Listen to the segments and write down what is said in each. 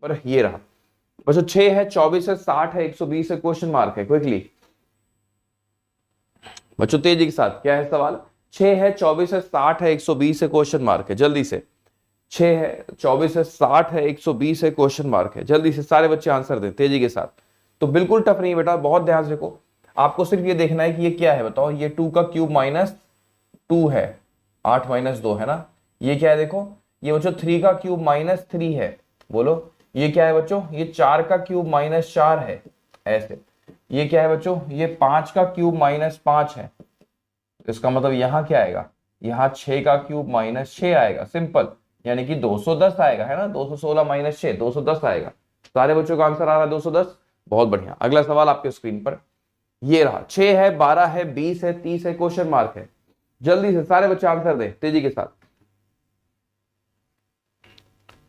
पर ये रहा बच्चों 6 है, 24 है, 60 है, 120 है, क्वेश्चन मार्क है। क्विकली बच्चों तेजी के साथ, क्या है सवाल? 6 है, 24 है, 60 है, 120 है, क्वेश्चन मार्क है। जल्दी से 6 है, 24 है, 60 है, 120 है, क्वेश्चन मार्क है। जल्दी से सारे बच्चे आंसर दें तेजी के साथ। तो बिल्कुल टफ नहीं बेटा, बहुत ध्यान से देखो। आपको सिर्फ ये देखना है कि ये क्या है, बताओ। ये 2 का क्यूब माइनस 2 है, 8 माइनस 2 है ना। ये क्या है देखो, ये बच्चों 3 का क्यूब माइनस 3 है। बोलो ये क्या है बच्चों? ये 4 का क्यूब माइनस 4 है, ऐसे। ये क्या है बच्चों? ये 5 का क्यूब माइनस 5 है। इसका मतलब यहां क्या आएगा? यहां 6 का क्यूब माइनस 6 आएगा, सिंपल। यानी कि 210 आएगा, है ना। 216 माइनस 6, 210 आएगा। सारे बच्चों का आंसर आ रहा है 210। बहुत बढ़िया। अगला सवाल आपके स्क्रीन पर ये रहा। 6 है, 12 है, 20 है, 30 है, क्वेश्चन मार्क है। जल्दी से सारे बच्चे आंसर दें तेजी के साथ।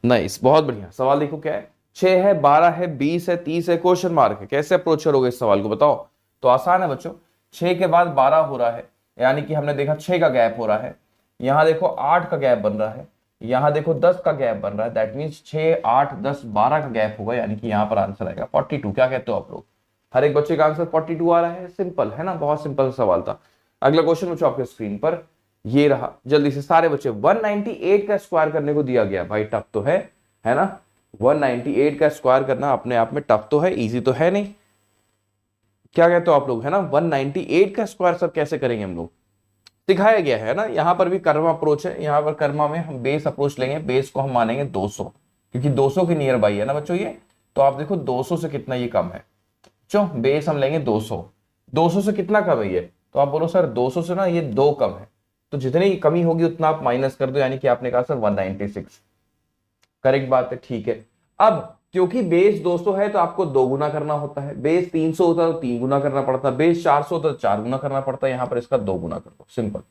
नाइस, बहुत बढ़िया। सवाल देखो क्या है। 6 है, 12 है, 20 है, 30 है, क्वेश्चन मार्क है। कैसे अप्रोच करोगे इस सवाल को, बताओ। तो आसान है बच्चों। 6 के बाद 12 हो रहा है, यानी कि हमने देखा 6 का गैप हो रहा है। यहां देखो 8 का गैप बन रहा है। यहां देखो 10 का गैप बन रहा है। दैट मीन्स 6, 8, 10, 12 का गैप होगा, यानी कि यहां पर आंसर आएगा 42। क्या कहते हो आप लोग? हर एक बच्चे का आंसर 42 आ रहा है। सिंपल है ना, बहुत सिंपल सवाल था। अगला क्वेश्चन बच्चों आपके स्क्रीन पर ये रहा। जल्दी से सारे बच्चे 198 का स्क्वायर करने को दिया गया। भाई टफ तो है ना। 198 का स्क्वायर करना अपने आप में टफ तो है, इजी तो है नहीं। क्या कहते हो आप लोग, है ना। 198 का स्क्वायर सर कैसे करेंगे हम लोग? सिखाया गया है ना। यहां पर भी कर्मा अप्रोच है। यहां पर कर्मा में हम बेस अप्रोच लेंगे। बेस को हम मानेंगे 200, क्योंकि 200 के नियर बाई है ना बच्चों ये। तो आप देखो 200 से कितना ये कम है। चलो बेस हम लेंगे 200। 200 से कितना कम है ये? तो आप बोलो सर 200 से ना ये 2 कम है। तो जितनी कमी होगी उतना आप माइनस कर दो, यानी कि आपने कहा सर 196। करेक्ट बात है, ठीक है। अब क्योंकि बेस 200 है तो आपको 2 गुना करना होता है। बेस 300 होता है तो 3 गुना करना पड़ता है। बेस 400 होता है तो 4 गुना करना पड़ता है। यहां पर इसका 2 गुना कर दो, सिंपल।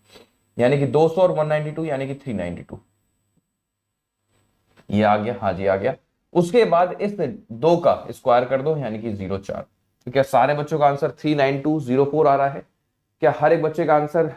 यानी कि 200 और 192 यानी कि 392। ये आ गया, हाँ जी आ गया। उसके बाद इस 2 का स्क्वायर कर दो, यानी कि 04। तो क्या सारे बच्चों का आंसर 39204 आ रहा है? क्या हर एक बच्चे का आंसर